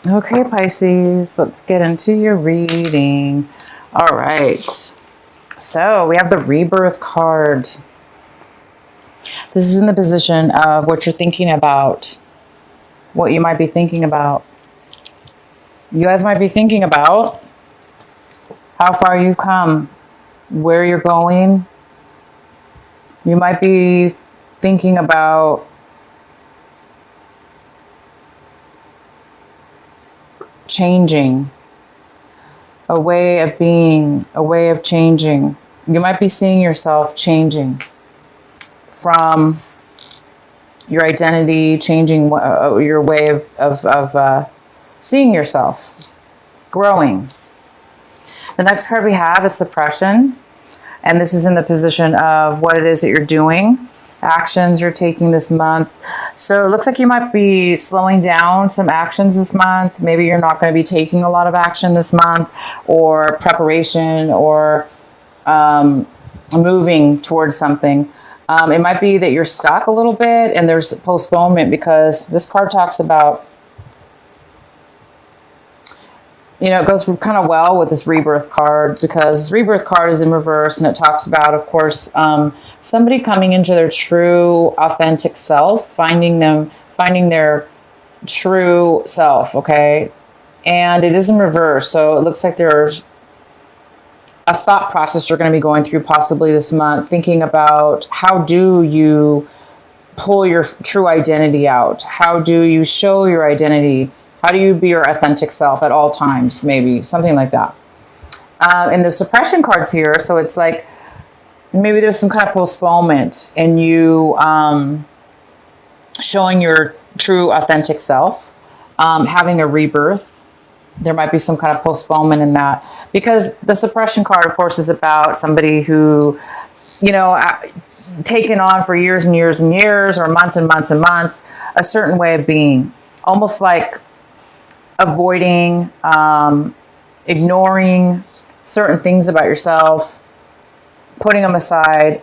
Okay, Pisces, let's get into your reading. All right. So we have the Rebirth card. This is in the position of what you're thinking about, what you might be thinking about. You guys might be thinking about how far you've come, where you're going. You might be thinking about changing, a way of being, a way of changing. You might be seeing yourself changing from your identity, changing your way of seeing yourself, growing. The next card we have is suppression. And this is in the position of what it is that you're doing, actions you're taking this month. So it looks like you might be slowing down some actions this month. Maybe you're not going to be taking a lot of action this month, or preparation, or moving towards something. It might be that you're stuck a little bit and there's postponement, because this card talks about, you know, it goes kind of well with this rebirth card, because this rebirth card is in reverse, and it talks about, of course, somebody coming into their true, authentic self, finding their true self, okay? And it is in reverse, so it looks like there's a thought process you're going to be going through possibly this month, thinking about how do you pull your true identity out? How do you show your identity? How do you be your authentic self at all times? Maybe something like that. And the suppression cards here, so it's like maybe there's some kind of postponement in you showing your true authentic self, having a rebirth. There might be some kind of postponement in that, because the suppression card, of course, is about somebody who, you know, taken on for years and years and years, or months and months and months, a certain way of being, almost like avoiding, ignoring certain things about yourself, putting them aside.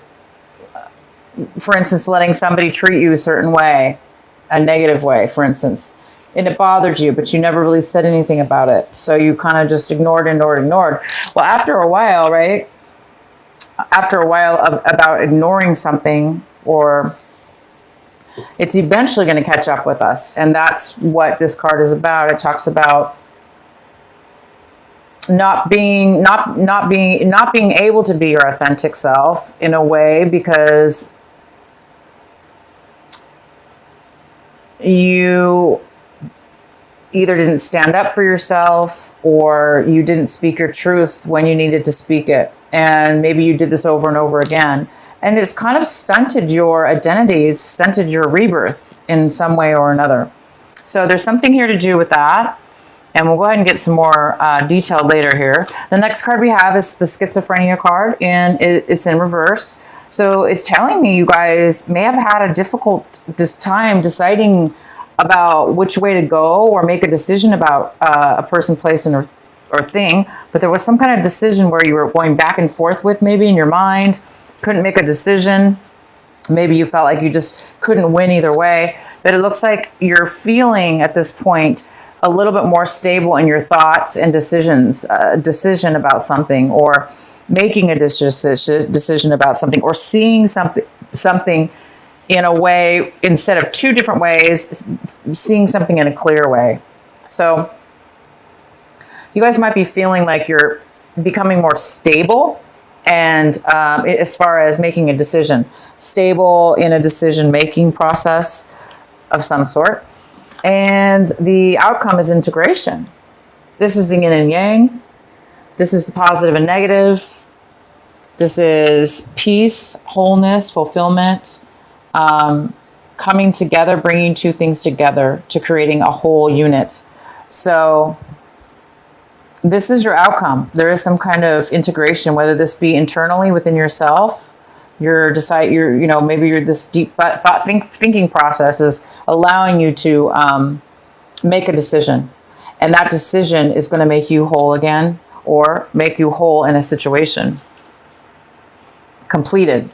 For instance, letting somebody treat you a certain way, a negative way, for instance, and it bothered you, but you never really said anything about it. So you kind of just ignored. Well, after a while, right? After a while about ignoring something, or it's eventually going to catch up with us. And that's what this card is about. It talks about not being able to be your authentic self in a way, because you either didn't stand up for yourself, or you didn't speak your truth when you needed to speak it. And maybe you did this over and over again. And it's kind of stunted your identity, stunted your rebirth in some way or another. So there's something here to do with that. And we'll go ahead and get some more detailed later here. The next card we have is the schizophrenia card, and it's in reverse. So it's telling me you guys may have had a difficult time deciding about which way to go, or make a decision about a person, place, or thing. But there was some kind of decision where you were going back and forth with, maybe in your mind, couldn't make a decision. Maybe you felt like you just couldn't win either way. But it looks like you're feeling at this point a little bit more stable in your thoughts and decisions, a decision about something, or making a decision about something, or seeing something in a way, instead of two different ways, seeing something in a clear way. So you guys might be feeling like you're becoming more stable, and as far as making a decision, stable in a decision-making process of some sort. And the outcome is integration. This is the yin and yang. This is the positive and negative. This is peace, wholeness, fulfillment, coming together, bringing two things together to creating a whole unit. So this is your outcome. There is some kind of integration, whether this be internally within yourself, maybe this deep thinking process is allowing you to make a decision, and that decision is going to make you whole again, or make you whole in a situation. Completion.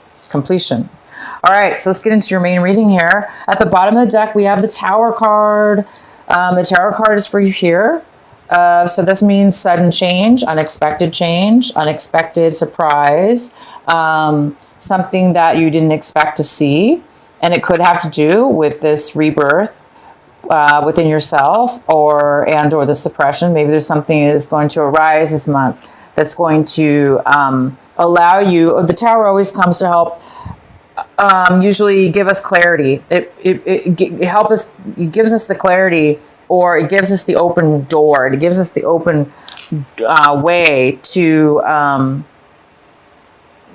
All right, so let's get into your main reading here. At the bottom of the deck, we have the Tower card. The tarot card is for you here. So this means sudden change, unexpected surprise, something that you didn't expect to see. And it could have to do with this rebirth within yourself or the suppression. Maybe there's something that is going to arise this month that's going to allow you. The tower always comes to help usually give us clarity. It gives us the clarity, or it gives us the open door. It gives us the open way to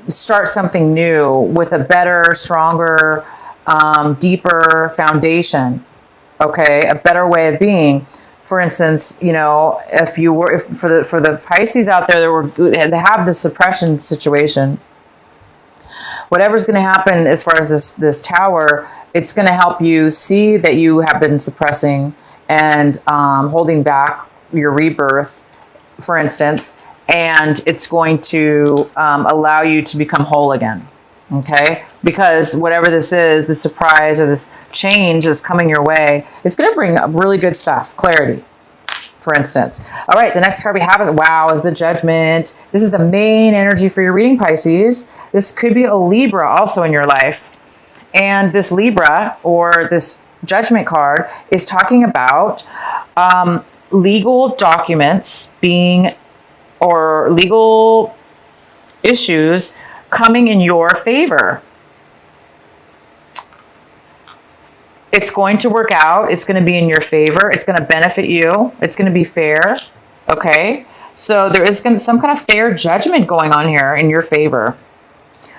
start something new with a better, stronger, deeper foundation. Okay, a better way of being. For instance, you know, if for the Pisces out there that have this suppression situation, whatever's going to happen as far as this tower, it's going to help you see that you have been suppressing and holding back your rebirth, for instance, and it's going to allow you to become whole again. Okay, because whatever this is, the surprise or this change that's coming your way, it's going to bring up really good stuff, clarity, for instance. All right, the next card we have is the Judgment. This is the main energy for your reading, Pisces. This could be a Libra also in your life. And this Libra, or this Judgment card, is talking about legal documents or legal issues coming in your favor. It's going to work out. It's going to be in your favor. It's going to benefit you. It's going to be fair. Okay. So there is some kind of fair judgment going on here in your favor.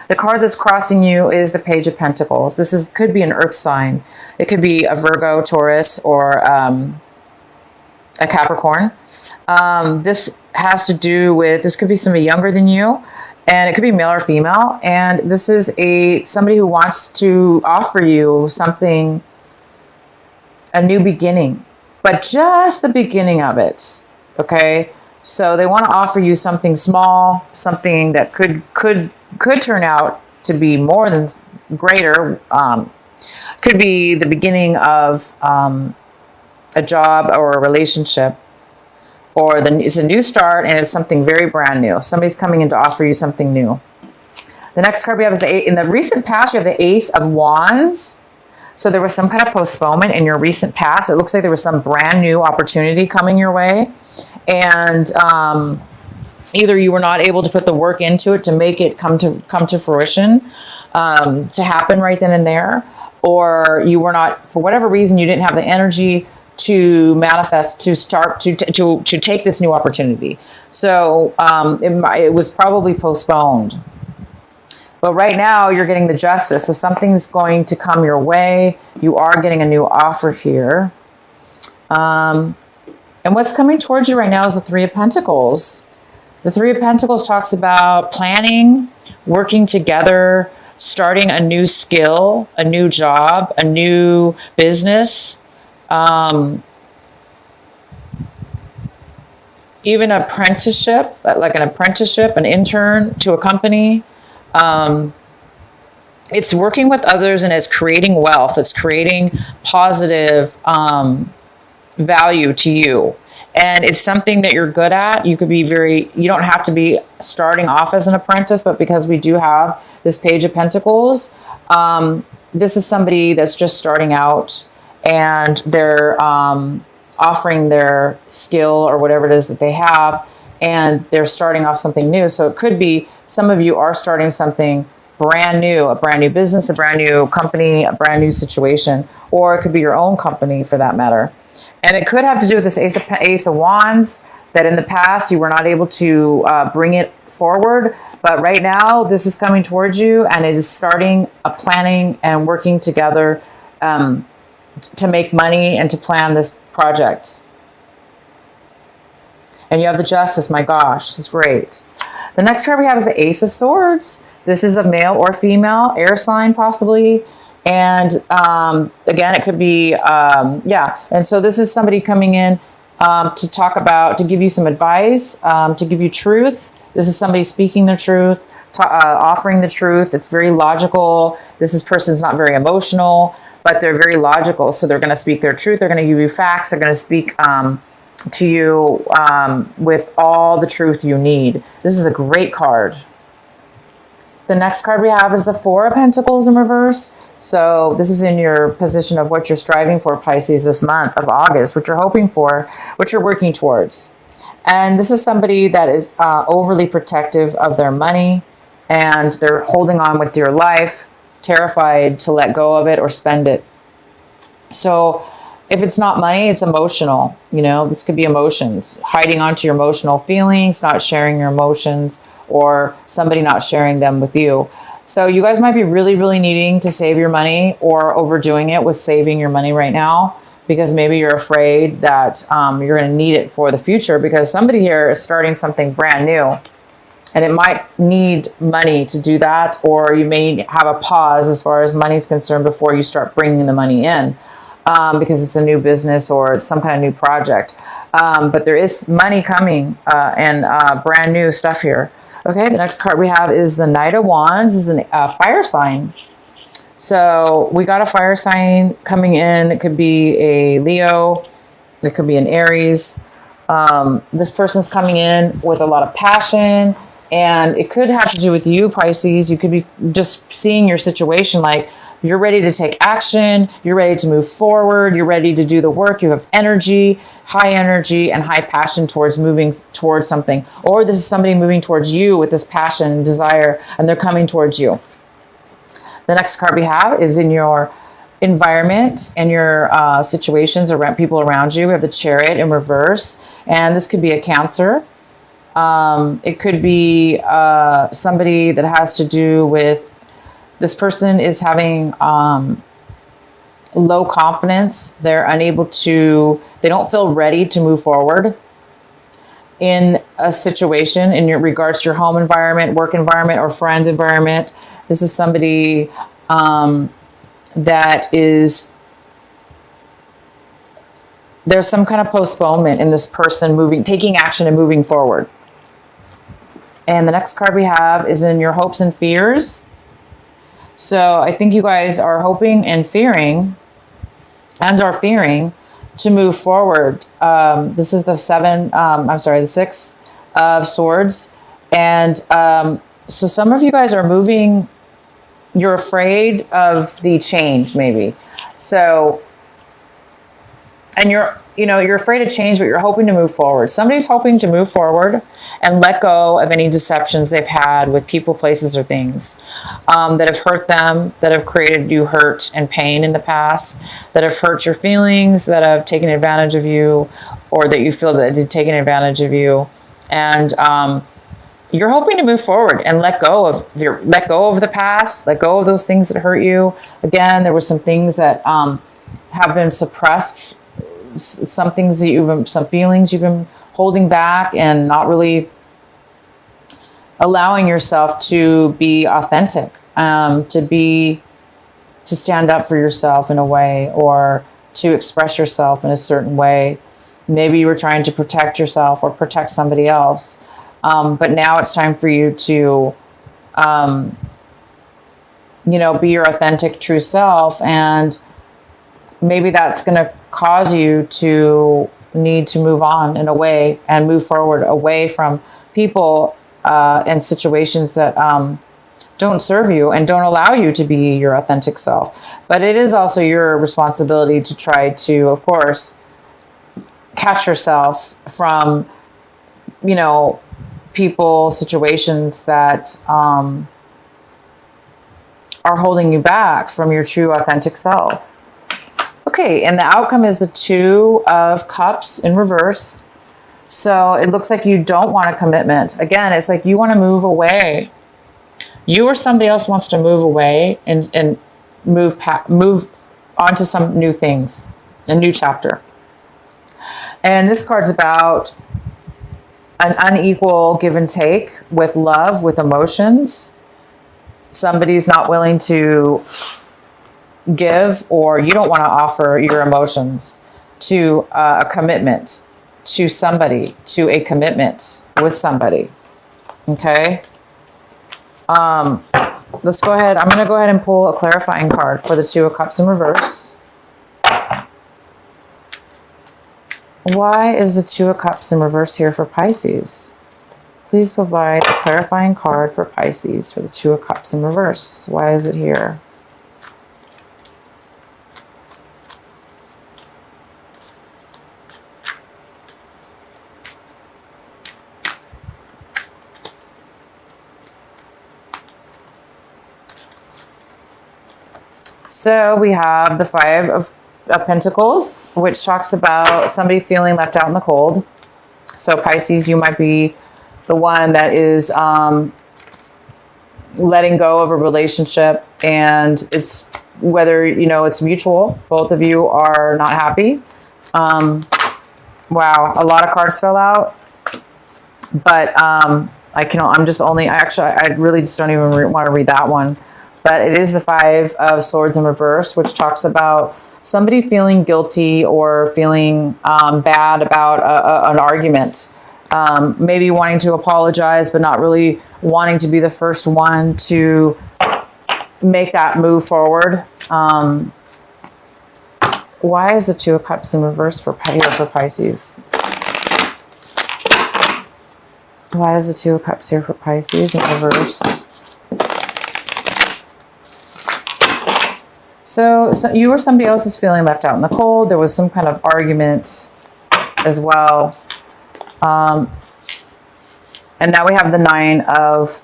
The card that's crossing you is the Page of Pentacles. This could be an earth sign. It could be a Virgo, Taurus, or a Capricorn. This has to do with, this could be somebody younger than you. And it could be male or female. And this is somebody who wants to offer you something, a new beginning, but just the beginning of it. Okay. So they want to offer you something small, something that could turn out to be more than greater. Could be the beginning of a job or a relationship. Or it's a new start, and it's something very brand new. Somebody's coming in to offer you something new. The next card we have is in the recent past, you have the Ace of Wands. So there was some kind of postponement in your recent past. It looks like there was some brand new opportunity coming your way. And either you were not able to put the work into it to make it come to fruition, to happen right then and there. Or you were not, for whatever reason, you didn't have the energy to manifest, to start, to take this new opportunity. So it was probably postponed. But right now you're getting the Justice. So something's going to come your way. You are getting a new offer here. And what's coming towards you right now is the Three of Pentacles. The Three of Pentacles talks about planning, working together, starting a new skill, a new job, a new business. Even apprenticeship, like an apprenticeship, an intern to a company. It's working with others, and it's creating wealth. It's creating positive value to you. And it's something that you're good at. You could be you don't have to be starting off as an apprentice, but because we do have this Page of Pentacles, this is somebody that's just starting out, and they're offering their skill or whatever it is that they have, and they're starting off something new. So it could be some of you are starting something brand new, a brand new business, a brand new company, a brand new situation, or it could be your own company for that matter. And it could have to do with this Ace of Wands, that in the past you were not able to bring it forward. But right now this is coming towards you, and it is starting a planning and working together to make money and to plan this project. And you have the Justice. My gosh, this is great. The next card we have is the Ace of Swords. This is a male or female, air sign possibly. And again, it could be, And so this is somebody coming in to talk about, to give you some advice, to give you truth. This is somebody speaking the truth, offering the truth. It's very logical. Person's not very emotional. but they're very logical. So they're going to speak their truth. They're going to give you facts. They're going to speak to you with all the truth you need. This is a great card. The next card we have is the Four of Pentacles in reverse. So this is in your position of what you're striving for, Pisces, this month of August, what you're hoping for, what you're working towards. And this is somebody that is overly protective of their money, and they're holding on with dear life, terrified to let go of it or spend it. So if it's not money, it's emotional. You know, this could be emotions, hiding onto your emotional feelings, not sharing your emotions, or somebody not sharing them with you. So you guys might be really, really needing to save your money, or overdoing it with saving your money right now, because maybe you're afraid that you're going to need it for the future, because somebody here is starting something brand new. And it might need money to do that, or you may have a pause as far as money is concerned before you start bringing the money in, because it's a new business or it's some kind of new project. But there is money coming and brand new stuff here. Okay, the next card we have is the Knight of Wands. This is a fire sign. So we got a fire sign coming in. It could be a Leo. It could be an Aries. This person's coming in with a lot of passion. And it could have to do with you, Pisces. You could be just seeing your situation like you're ready to take action. You're ready to move forward. You're ready to do the work. You have energy, high energy, and high passion towards moving towards something. Or this is somebody moving towards you with this passion and desire, and they're coming towards you. The next card we have is in your environment and your situations around people around you. We have the Chariot in reverse. And this could be a Cancer. It could be somebody that has to do with, this person is having low confidence. They're unable to, they don't feel ready to move forward in a situation in your regards to your home environment, work environment, or friend environment. This is somebody that is, there's some kind of postponement in this person moving, taking action and moving forward. And the next card we have is in your hopes and fears. So I think you guys are hoping and fearing, and are fearing to move forward. This is the the Six of Swords. And so some of you guys are moving, you're afraid of the change maybe. So, and you're afraid of change, but you're hoping to move forward. Somebody's hoping to move forward and let go of any deceptions they've had with people, places, or things that have hurt them, that have created you hurt and pain in the past, that have hurt your feelings, that have taken advantage of you, or that you feel that they've taken advantage of you. And you're hoping to move forward and let go of the past, let go of those things that hurt you. Again, there were some things that have been suppressed, some feelings you've been holding back and not really allowing yourself to be authentic, to stand up for yourself in a way, or to express yourself in a certain way. Maybe you were trying to protect yourself or protect somebody else. But now it's time for you to, be your authentic, true self. And maybe that's going to cause you to need to move on in a way and move forward away from people and situations that don't serve you and don't allow you to be your authentic self. But it is also your responsibility to try to, of course, catch yourself from, people, situations that are holding you back from your true authentic self. Okay, and the outcome is the Two of Cups in reverse. So it looks like you don't want a commitment. Again, it's like you want to move away. You or somebody else wants to move away and move on to some new things, a new chapter. And this card's about an unequal give and take with love, with emotions. Somebody's not willing to give, or you don't want to offer your emotions to a commitment to somebody, to a commitment with somebody. Okay. let's go ahead. I'm going to go ahead and pull a clarifying card for the Two of Cups in reverse. Why is the Two of Cups in reverse here for Pisces? Please provide a clarifying card for Pisces for the Two of Cups in reverse. Why is it here? So we have the Five of Pentacles, which talks about somebody feeling left out in the cold. So Pisces, you might be the one that is letting go of a relationship, and it's whether, you know, it's mutual. Both of you are not happy. Wow, a lot of cards fell out, but I really just don't even want to read that one. But it is the Five of Swords in reverse, which talks about somebody feeling guilty or feeling bad about an argument. Maybe wanting to apologize, but not really wanting to be the first one to make that move forward. Why is the Two of Cups in reverse for Pisces? Why is the Two of Cups here for Pisces in reverse? So you or somebody else is feeling left out in the cold. There was some kind of argument as well. And now we have the Nine of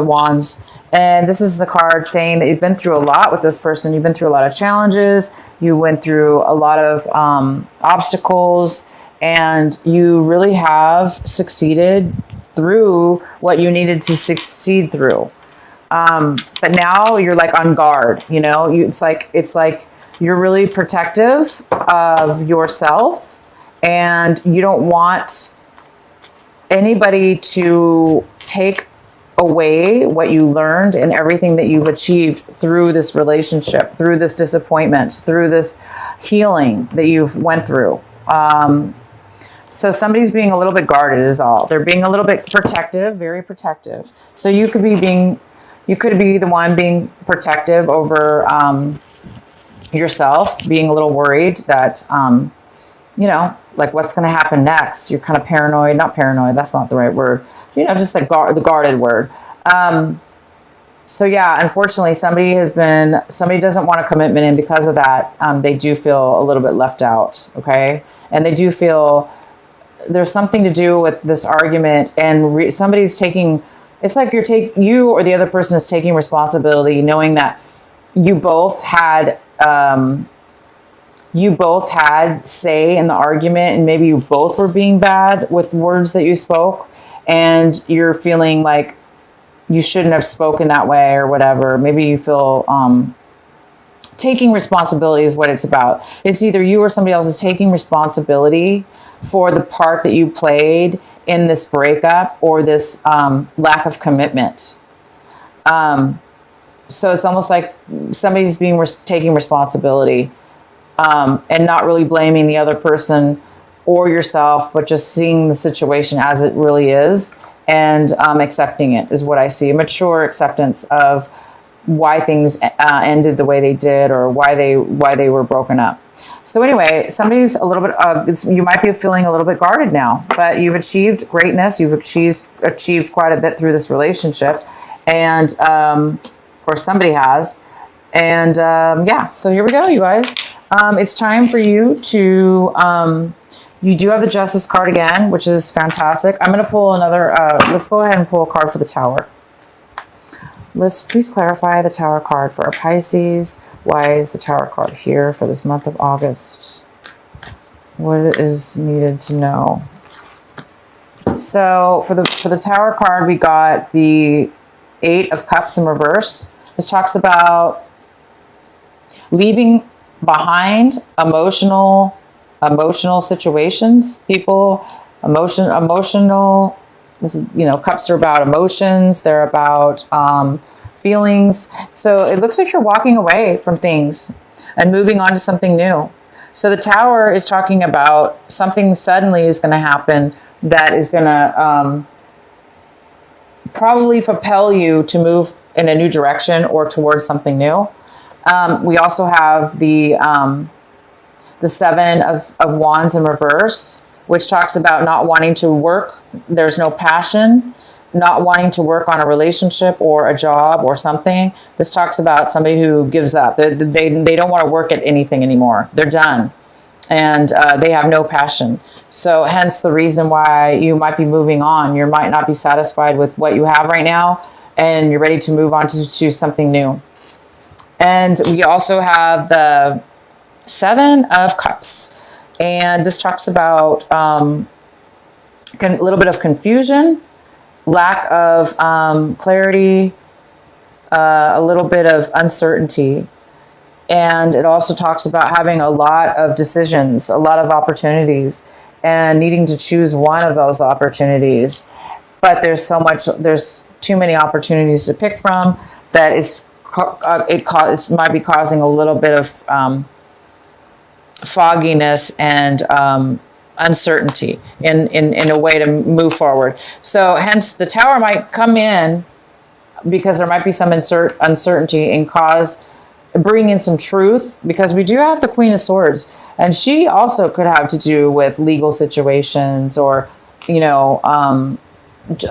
Wands. And this is the card saying that you've been through a lot with this person. You've been through a lot of challenges. You went through a lot of obstacles, and you really have succeeded through what you needed to succeed through. But now you're like on guard, you know, it's like you're really protective of yourself, and you don't want anybody to take away what you learned and everything that you've achieved through this relationship, through this disappointment, through this healing that you've went through. So somebody's being a little bit guarded is all. They're being a little bit protective, very protective. So you could be the one being protective over yourself, being a little worried that, you know, like what's going to happen next. You're kind of paranoid, not paranoid, that's not the right word. You know, just like the guarded word. So yeah, unfortunately, somebody doesn't want a commitment, and because of that, they do feel a little bit left out, okay? And they do feel there's something to do with this argument, and somebody's taking... It's like you or the other person is taking responsibility, knowing that you both had say in the argument, and maybe you both were being bad with words that you spoke, and you're feeling like you shouldn't have spoken that way or whatever. Maybe you feel taking responsibility is what it's about. It's either you or somebody else is taking responsibility for the part that you played in this breakup or this lack of commitment. So it's almost like somebody's taking responsibility and not really blaming the other person or yourself, but just seeing the situation as it really is and accepting it is what I see. A mature acceptance of why things ended the way they did, or why they were broken up. So anyway, somebody's a little bit, you might be feeling a little bit guarded now, but you've achieved greatness. You've achieved quite a bit through this relationship, and, or somebody has. And yeah, so here we go, you guys. It's time for you to, you do have the Justice card again, which is fantastic. I'm going to pull another, let's go ahead and pull a card for the Tower. Let's please clarify the Tower card for our Pisces. Why is the Tower card here for this month of August? What is needed to know? So for the Tower card, we got the Eight of Cups in reverse. This talks about leaving behind emotional situations, people, emotional. This is, you know, cups are about emotions. They're about feelings. So it looks like you're walking away from things and moving on to something new. So the Tower is talking about something suddenly is going to happen that is going to probably propel you to move in a new direction or towards something new. We also have the Seven of Wands in reverse, which talks about not wanting to work. There's no passion, not wanting to work on a relationship or a job or something. This talks about somebody who gives up. They don't want to work at anything anymore. They're done. And they have no passion. So hence the reason why you might be moving on. You might not be satisfied with what you have right now, and you're ready to move on to something new. And we also have the Seven of Cups. And this talks about a little bit of confusion, lack of clarity, a little bit of uncertainty. And it also talks about having a lot of decisions, a lot of opportunities, and needing to choose one of those opportunities. But there's too many opportunities to pick from that it might be causing a little bit of fogginess and uncertainty in a way to move forward. So hence the Tower might come in because there might be some uncertainty and bring in some truth, because we do have the Queen of Swords, and she also could have to do with legal situations, or a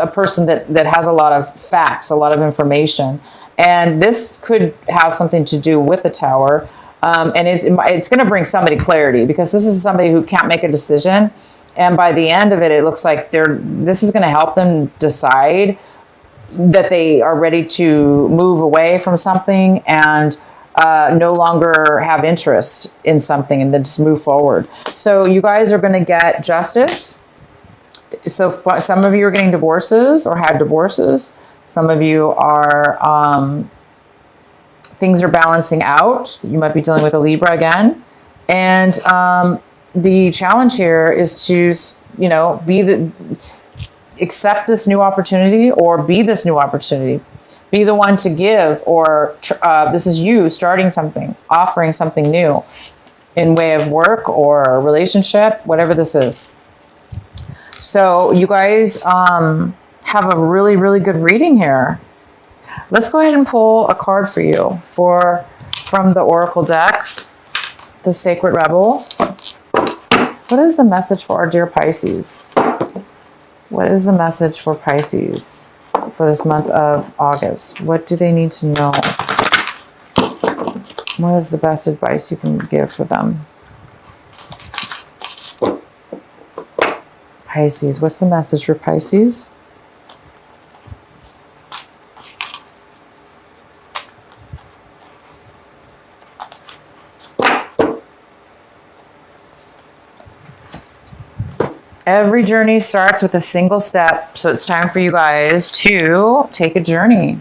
person that has a lot of facts, a lot of information. And this could have something to do with the Tower. And it's going to bring somebody clarity, because this is somebody who can't make a decision. And by the end of it, it looks like this is going to help them decide that they are ready to move away from something and no longer have interest in something, and then just move forward. So you guys are going to get justice. So some of you are getting divorces or had divorces. Some of you are... things are balancing out. You might be dealing with a Libra again. And the challenge here is to, accept this new opportunity, or be this new opportunity. Be the one to give, or this is you starting something, offering something new in way of work or relationship, whatever this is. So you guys have a really, really good reading here. Let's go ahead and pull a card for you from the Oracle deck, the Sacred Rebel. What is the message for our dear Pisces? What is the message for Pisces for this month of August? What do they need to know? What is the best advice you can give for them? Pisces, what's the message for Pisces? Every journey starts with a single step, so it's time for you guys to take a journey,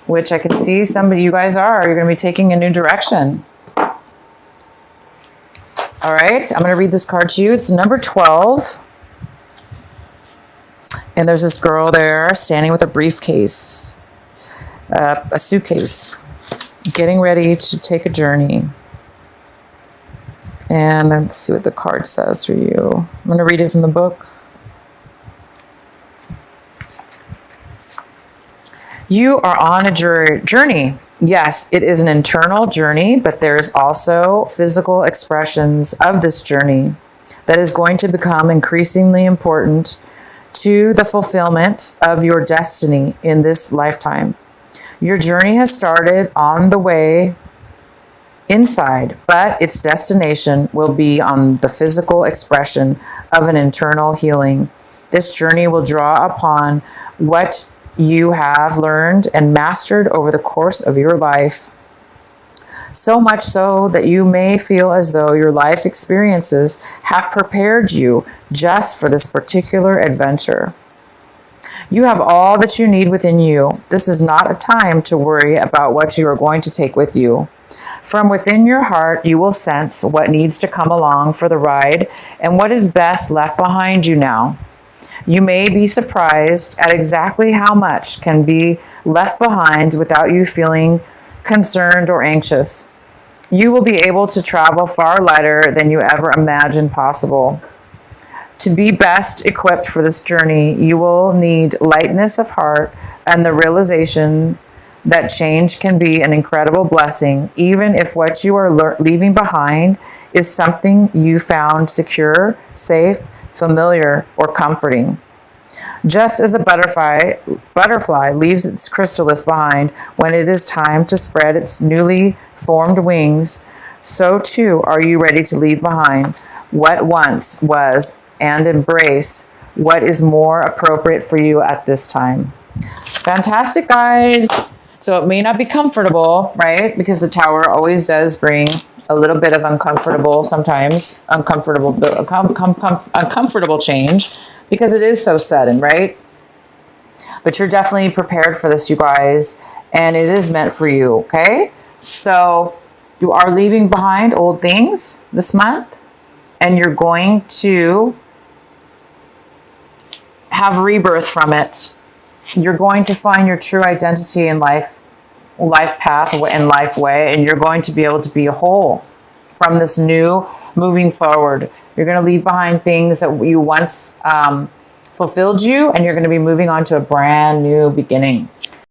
which I can see you guys are. You're going to be taking a new direction. All right, I'm going to read this card to you. It's number 12, and there's this girl there standing with a briefcase, a suitcase, getting ready to take a journey. And let's see what the card says for you. I'm going to read it from the book. You are on a journey. Yes, it is an internal journey, but there's also physical expressions of this journey that is going to become increasingly important to the fulfillment of your destiny in this lifetime. Your journey has started on the way inside, but its destination will be on the physical expression of an internal healing. This journey will draw upon what you have learned and mastered over the course of your life, so much so that you may feel as though your life experiences have prepared you just for this particular adventure. You have all that you need within you. This is not a time to worry about what you are going to take with you. From within your heart, you will sense what needs to come along for the ride and what is best left behind you now. You may be surprised at exactly how much can be left behind without you feeling concerned or anxious. You will be able to travel far lighter than you ever imagined possible. To be best equipped for this journey, you will need lightness of heart and the realization that change can be an incredible blessing, even if what you are leaving behind is something you found secure, safe, familiar, or comforting. Just as a butterfly leaves its chrysalis behind when it is time to spread its newly formed wings, so too are you ready to leave behind what once was and embrace what is more appropriate for you at this time. Fantastic, guys. So it may not be comfortable, right? Because the Tower always does bring a little bit of uncomfortable, sometimes uncomfortable change, because it is so sudden, right? But you're definitely prepared for this, you guys, and it is meant for you, okay? So you are leaving behind old things this month, and you're going to have rebirth from it. You're going to find your true identity in life path and life way, and you're going to be able to be whole from this new moving forward. You're going to leave behind things that you once fulfilled you, and you're going to be moving on to a brand new beginning.